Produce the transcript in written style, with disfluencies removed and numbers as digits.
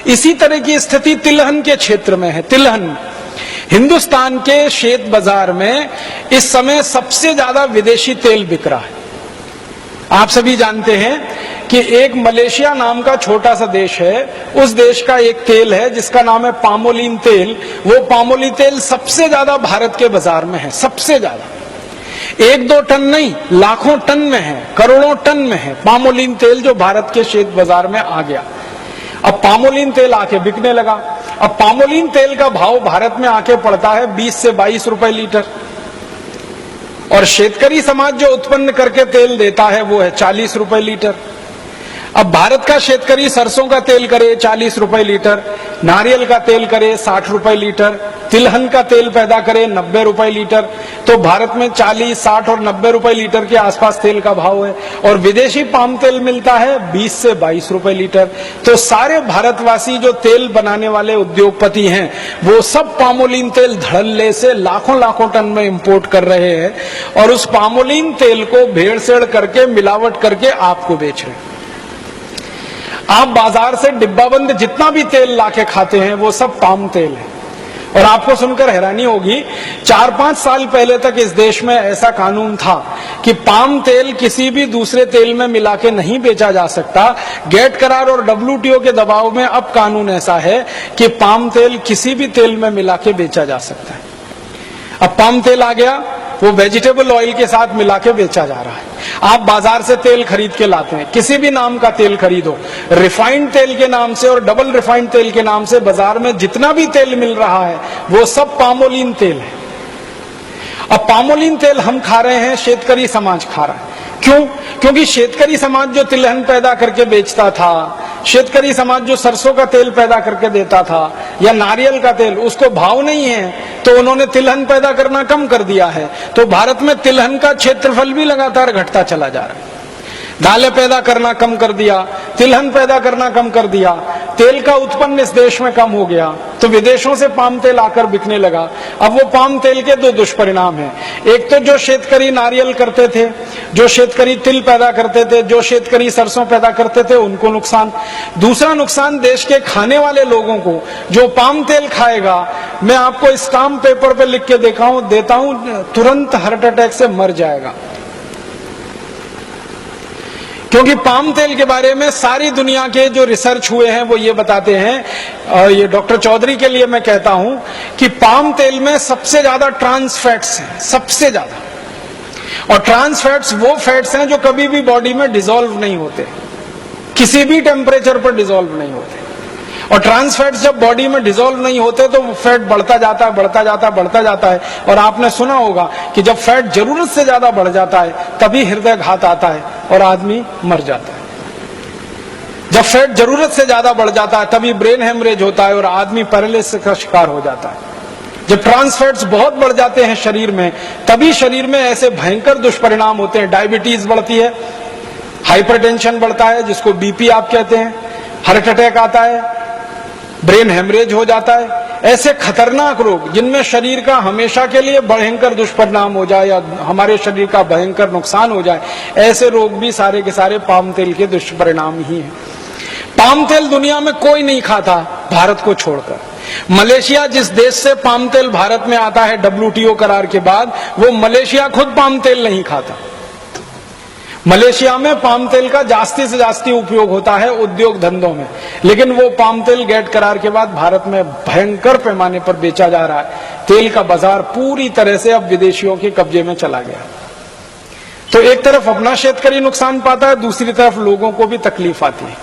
इसी तरह की स्थिति तिलहन के क्षेत्र में है। तिलहन हिंदुस्तान के शेत बाजार में इस समय सबसे ज्यादा विदेशी तेल बिक रहा है। आप सभी जानते हैं कि एक मलेशिया नाम का छोटा सा देश है, उस देश का एक तेल है जिसका नाम है पामोलिन तेल। वो पामोलिन तेल सबसे ज्यादा भारत के बाजार में है, सबसे ज्यादा। 1-2 टन नहीं, लाखों टन में है, करोड़ों टन में है पामोलिन तेल, जो भारत के शेत बाजार में आ गया। अब पामोलिन तेल आके बिकने लगा। अब पामोलिन तेल का भाव भारत में आके पड़ता है 20 से 22 रुपए लीटर, और शेतकरी समाज जो उत्पन्न करके तेल देता है वो है 40 रुपए लीटर। अब भारत का शेतकरी सरसों का तेल करे 40 रुपए लीटर, नारियल का तेल करे 60 रुपए लीटर, तिलहन का तेल पैदा करे 90 रुपए लीटर। तो भारत में 40, 60 और 90 रुपए लीटर के आसपास तेल का भाव है, और विदेशी पाम तेल मिलता है 20 से 22 रुपए लीटर। तो सारे भारतवासी जो तेल बनाने वाले उद्योगपति हैं वो सब पामोलिन तेल धड़ल्ले से लाखों लाखों टन में इंपोर्ट कर रहे हैं, और उस पामोलिन तेल को भेड़सेड़ करके, मिलावट करके आपको बेच रहे हैं। आप बाजार से डिब्बाबंद जितना भी तेल लाके खाते हैं वो सब पाम तेल है। और आपको सुनकर हैरानी होगी, 4-5 साल पहले तक इस देश में ऐसा कानून था कि पाम तेल किसी भी दूसरे तेल में मिला के नहीं बेचा जा सकता। गेट करार और WTO के दबाव में अब कानून ऐसा है कि पाम तेल किसी भी तेल में मिला के बेचा जा सकता है। अब पाम तेल आ गया, वो वेजिटेबल ऑयल के साथ मिला के बेचा जा रहा है। आप बाजार से तेल खरीद के लाते हैं, किसी भी नाम का तेल खरीदो, रिफाइंड तेल के नाम से और डबल रिफाइंड तेल के नाम से बाजार में जितना भी तेल मिल रहा है वो सब पामोलिन तेल है। अब पामोलिन तेल हम खा रहे हैं, शेतकरी समाज खा रहा है। क्यों? क्योंकि शेतकरी समाज जो तिलहन पैदा करके बेचता था, शेतकरी समाज जो सरसों का तेल पैदा करके देता था या नारियल का तेल, उसको भाव नहीं है, तो उन्होंने तिलहन पैदा करना कम कर दिया है। तो भारत में तिलहन का क्षेत्रफल भी लगातार घटता चला जा रहा है। दालें पैदा करना कम कर दिया, तिलहन पैदा करना कम कर दिया, तेल का उत्पन्न इस देश में कम हो गया, तो विदेशों से पाम तेल आकर बिकने लगा। अब वो पाम तेल के 2 दुष्परिणाम हैं। एक तो जो शेतकरी नारियल करते थे, जो शेतकरी तिल पैदा करते थे, जो शेतकरी सरसों पैदा करते थे, उनको नुकसान। दूसरा नुकसान देश के खाने वाले लोगों को, जो पाम तेल खाएगा, मैं आपको स्टाम्प पेपर पे लिख के देता हूं, तुरंत हार्ट अटैक से मर जाएगा। क्योंकि पाम तेल के बारे में सारी दुनिया के जो रिसर्च हुए हैं वो ये बताते हैं, और ये डॉक्टर चौधरी के लिए मैं कहता हूं कि पाम तेल में सबसे ज्यादा ट्रांस फैट्स हैं, सबसे ज्यादा। और ट्रांस फैट्स वो फैट्स हैं जो कभी भी बॉडी में डिसॉल्व नहीं होते, किसी भी टेम्परेचर पर डिसॉल्व नहीं होते। और ट्रांस फैट्स जब बॉडी में डिसॉल्व नहीं होते तो वो फैट बढ़ता जाता है, बढ़ता जाता है, बढ़ता जाता है। और आपने सुना होगा कि जब फैट जरूरत से ज्यादा बढ़ जाता है तभी हृदय घात आता है और आदमी मर जाता है। जब फैट जरूरत से ज्यादा बढ़ जाता है तभी ब्रेन हेमरेज होता है और आदमी पैरालिसिस का शिकार हो जाता है। जब ट्रांस फैट्स बहुत बढ़ जाते हैं शरीर में, तभी शरीर में ऐसे भयंकर दुष्परिणाम होते हैं। डायबिटीज बढ़ती है, हाइपरटेंशन बढ़ता है जिसको बीपी आप कहते हैं, हार्ट अटैक आता है, ब्रेन हेमरेज हो जाता है। ऐसे खतरनाक रोग जिनमें शरीर का हमेशा के लिए भयंकर दुष्परिणाम हो जाए या हमारे शरीर का भयंकर नुकसान हो जाए, ऐसे रोग भी सारे के सारे पाम तेल के दुष्परिणाम ही हैं। पाम तेल दुनिया में कोई नहीं खाता भारत को छोड़कर। मलेशिया जिस देश से पाम तेल भारत में आता है WTO करार के बाद, वो मलेशिया खुद पाम तेल नहीं खाता। मलेशिया में पाम तेल का जास्ती से जास्ती उपयोग होता है उद्योग धंधों में, लेकिन वो पाम तेल गेट करार के बाद भारत में भयंकर पैमाने पर बेचा जा रहा है। तेल का बाजार पूरी तरह से अब विदेशियों के कब्जे में चला गया। तो एक तरफ अपना शेतकरी नुकसान पाता है, दूसरी तरफ लोगों को भी तकलीफ आती है।